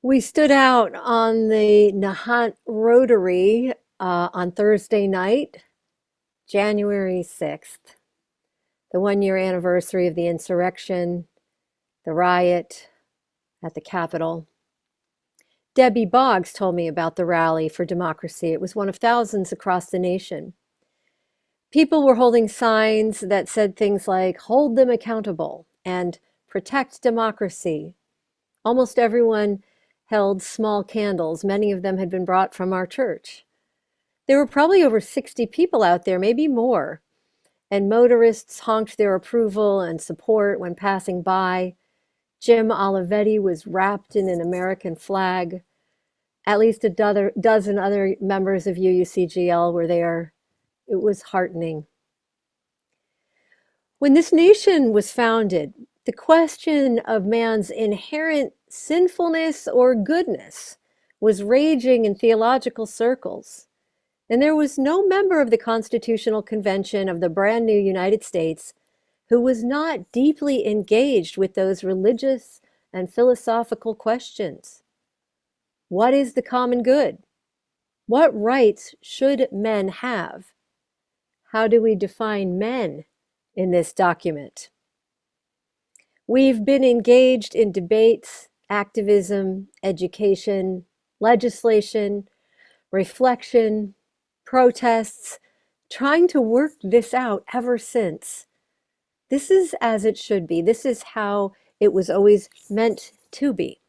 We stood out on the Nahant Rotary on Thursday night, January 6th, the 1 year anniversary of the insurrection, the riot at the Capitol. Debbie Boggs told me about the Rally for Democracy. It was one of thousands across the nation. People were holding signs that said things like, hold them accountable and protect democracy. Almost everyone held small candles. Many of them had been brought from our church. There were probably over 60 people out there, maybe more, and motorists honked their approval and support when passing by. Jim Olivetti was wrapped in an American flag. At least a dozen other members of UUCGL were there. It was heartening. When this nation was founded, the question of man's inherent sinfulness or goodness was raging in theological circles. And there was no member of the Constitutional Convention of the brand new United States who was not deeply engaged with those religious and philosophical questions. What is the common good? What rights should men have? How do we define men in this document? We've been engaged in debates, activism, education, legislation, reflection, protests, trying to work this out ever since. This is as it should be. This is how it was always meant to be.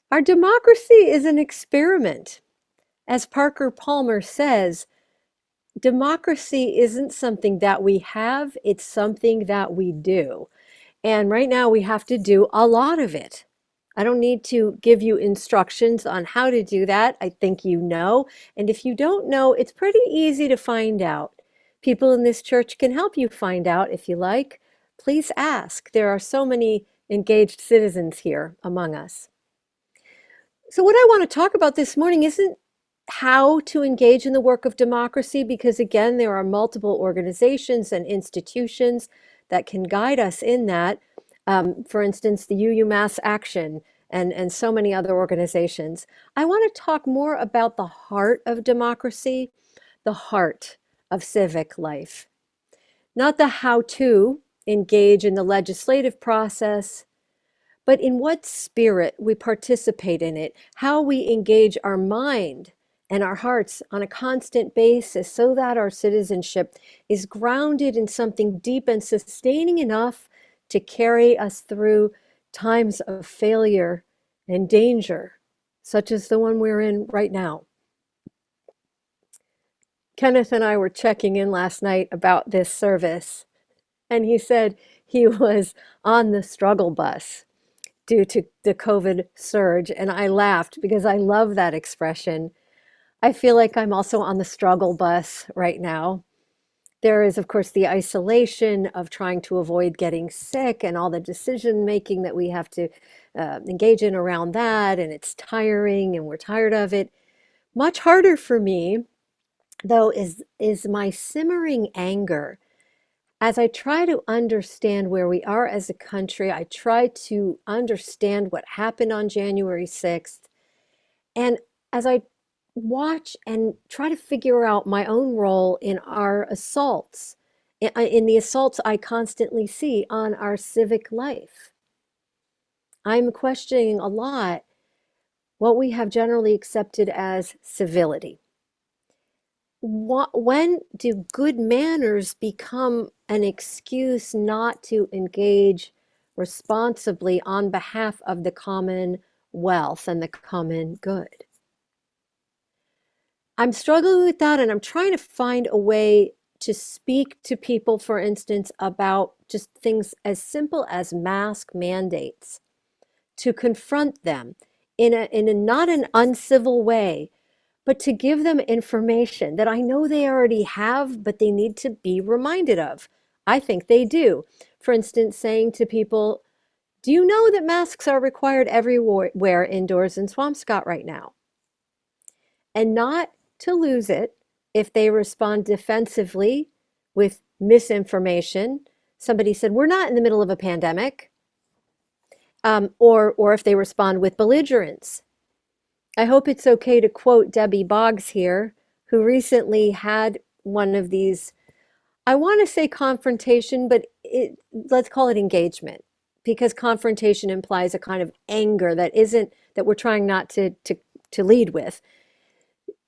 Our democracy is an experiment. As Parker Palmer says, democracy isn't something that we have, it's something that we do. And right now we have to do a lot of it. I don't need to give you instructions on how to do that. I think you know. And if you don't know, it's pretty easy to find out. People in this church can help you find out if you like. Please ask. There are so many engaged citizens here among us. So what I want to talk about this morning isn't how to engage in the work of democracy, because again, there are multiple organizations and institutions that can guide us in that. For instance, the UU Mass Action and so many other organizations. I want to talk more about the heart of democracy, the heart of civic life. Not the how to engage in the legislative process, but in what spirit we participate in it, how we engage our mind and our hearts on a constant basis so that our citizenship is grounded in something deep and sustaining enough to carry us through times of failure and danger, such as the one we're in right now. Kenneth and I were checking in last night about this service, and he said he was on the struggle bus due to the COVID surge, and I laughed because I love that expression. I feel like I'm also on the struggle bus right now. There is, of course, the isolation of trying to avoid getting sick and all the decision making that we have to engage in around that, and it's tiring and we're tired of it. Much harder for me, though, is my simmering anger. As I try to understand where we are as a country, I try to understand what happened on January 6th. And as I watch and try to figure out my own role in our assaults, in the assaults I constantly see on our civic life, I'm questioning a lot what we have generally accepted as civility. When do good manners become an excuse not to engage responsibly on behalf of the commonwealth and the common good? I'm struggling with that, and I'm trying to find a way to speak to people, for instance, about just things as simple as mask mandates, to confront them in a not an uncivil way, but to give them information that I know they already have, but they need to be reminded of. I think they do. For instance, saying to people, do you know that masks are required everywhere indoors in Swampscott right now? And not to lose it if they respond defensively with misinformation. Somebody said, we're not in the middle of a pandemic. or if they respond with belligerence. I hope it's okay to quote Debbie Boggs here, who recently had one of these, I want to say confrontation, but let's call it engagement, because confrontation implies a kind of anger that isn't, that we're trying not to lead with.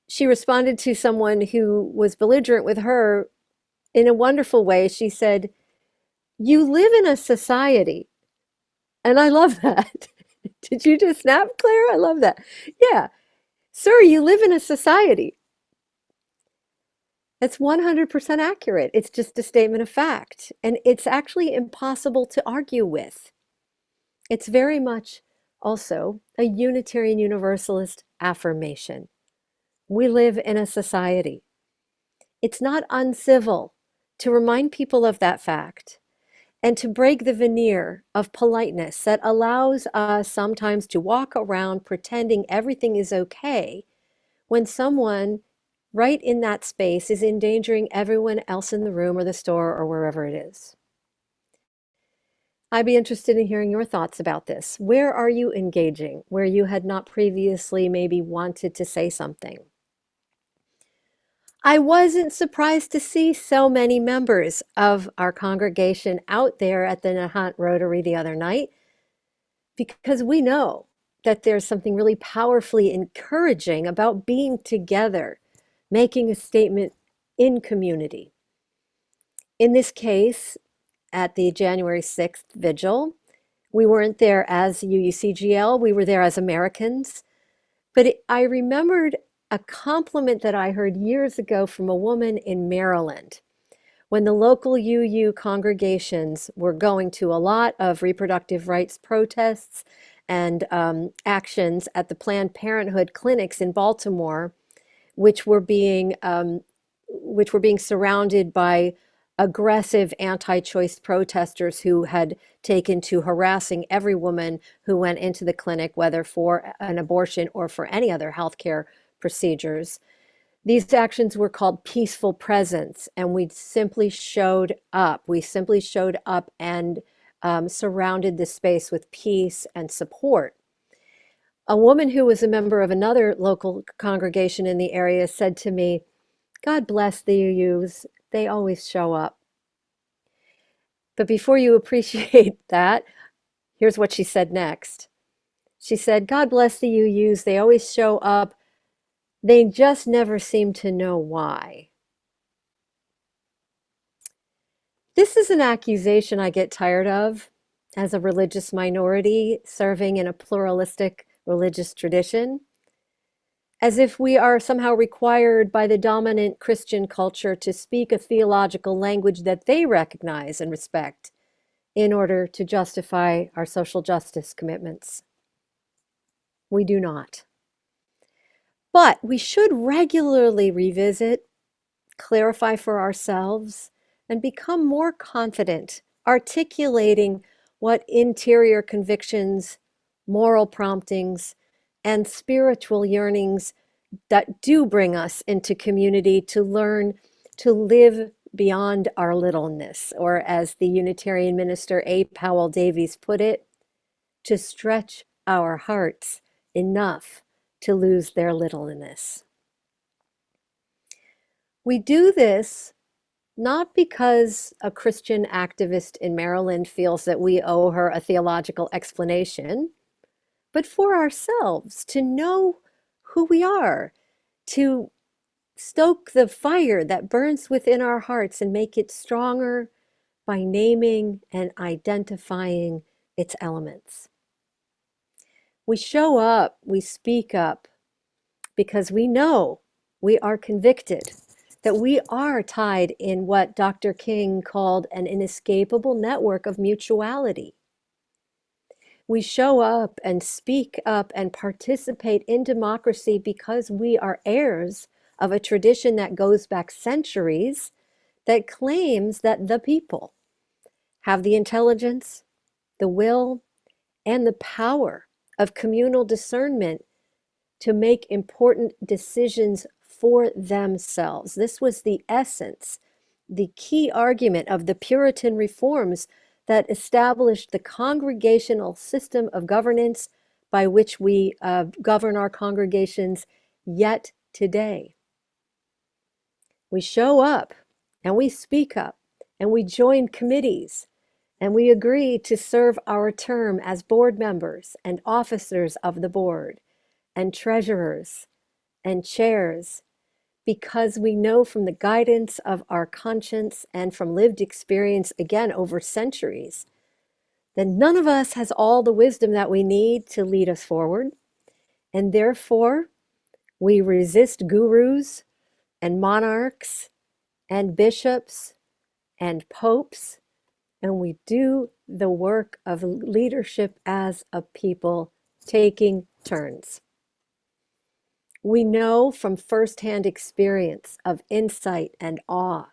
She responded to someone who was belligerent with her in a wonderful way. She said, "You live in a society," and I love that. Did you just snap, Claire? I love that. Yeah. Sir, you live in a society. That's 100% accurate. It's just a statement of fact. And it's actually impossible to argue with. It's very much also a Unitarian Universalist affirmation. We live in a society. It's not uncivil to remind people of that fact and to break the veneer of politeness that allows us sometimes to walk around pretending everything is okay when someone right in that space is endangering everyone else in the room or the store or wherever it is. I'd be interested in hearing your thoughts about this. Where are you engaging where you had not previously maybe wanted to say something? I wasn't surprised to see so many members of our congregation out there at the Nahant Rotary the other night, because we know that there's something really powerfully encouraging about being together, making a statement in community. In this case, at the January 6th vigil, we weren't there as UUCGL, we were there as Americans. But I remembered a compliment that I heard years ago from a woman in Maryland when the local UU congregations were going to a lot of reproductive rights protests and actions at the Planned Parenthood clinics in Baltimore, which were being surrounded by aggressive anti-choice protesters who had taken to harassing every woman who went into the clinic, whether for an abortion or for any other healthcare procedures. These actions were called peaceful presence, and we simply showed up. We simply showed up and surrounded the space with peace and support. A woman who was a member of another local congregation in the area said to me, "God bless the UUs. They always show up." But before you appreciate that, here's what she said next. She said, "God bless the UUs. They always show up. They just never seem to know why." This is an accusation I get tired of as a religious minority serving in a pluralistic religious tradition, as if we are somehow required by the dominant Christian culture to speak a theological language that they recognize and respect in order to justify our social justice commitments. We do not. But we should regularly revisit, clarify for ourselves, and become more confident articulating what interior convictions, moral promptings, and spiritual yearnings that do bring us into community to learn to live beyond our littleness, or as the Unitarian minister A. Powell Davies put it, to stretch our hearts enough to lose their littleness. We do this not because a Christian activist in Maryland feels that we owe her a theological explanation, but for ourselves to know who we are, to stoke the fire that burns within our hearts and make it stronger by naming and identifying its elements. We show up, we speak up, because we know, we are convicted that we are tied in what Dr. King called an inescapable network of mutuality. We show up and speak up and participate in democracy because we are heirs of a tradition that goes back centuries that claims that the people have the intelligence, the will, and the power of communal discernment to make important decisions for themselves. This was the essence, the key argument of the Puritan reforms that established the congregational system of governance by which we govern our congregations yet today. We show up and we speak up and we join committees and we agree to serve our term as board members and officers of the board and treasurers and chairs, because we know from the guidance of our conscience and from lived experience, again, over centuries, that none of us has all the wisdom that we need to lead us forward. And therefore, we resist gurus and monarchs and bishops and popes, and we do the work of leadership as a people, taking turns. We know from firsthand experience of insight and awe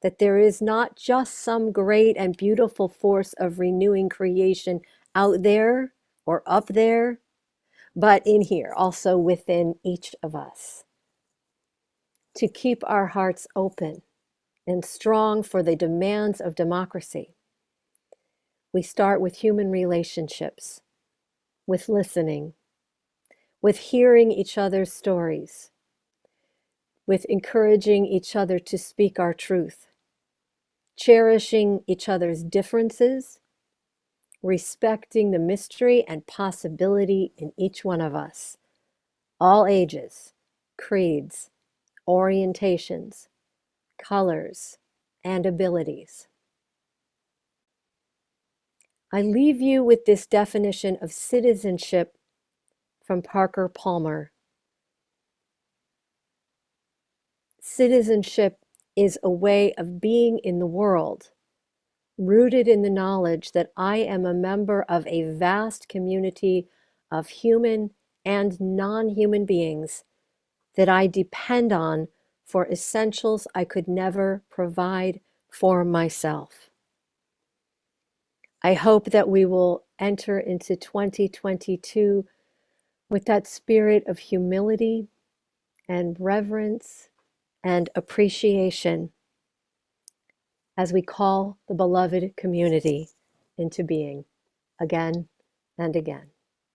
that there is not just some great and beautiful force of renewing creation out there or up there, but in here, also within each of us. To keep our hearts open and strong for the demands of democracy, we start with human relationships, with listening, with hearing each other's stories, with encouraging each other to speak our truth, cherishing each other's differences, respecting the mystery and possibility in each one of us, all ages, creeds, orientations, colors, and abilities. I leave you with this definition of citizenship from Parker Palmer. Citizenship is a way of being in the world, rooted in the knowledge that I am a member of a vast community of human and non-human beings that I depend on for essentials I could never provide for myself. I hope that we will enter into 2022 with that spirit of humility and reverence and appreciation as we call the beloved community into being again and again.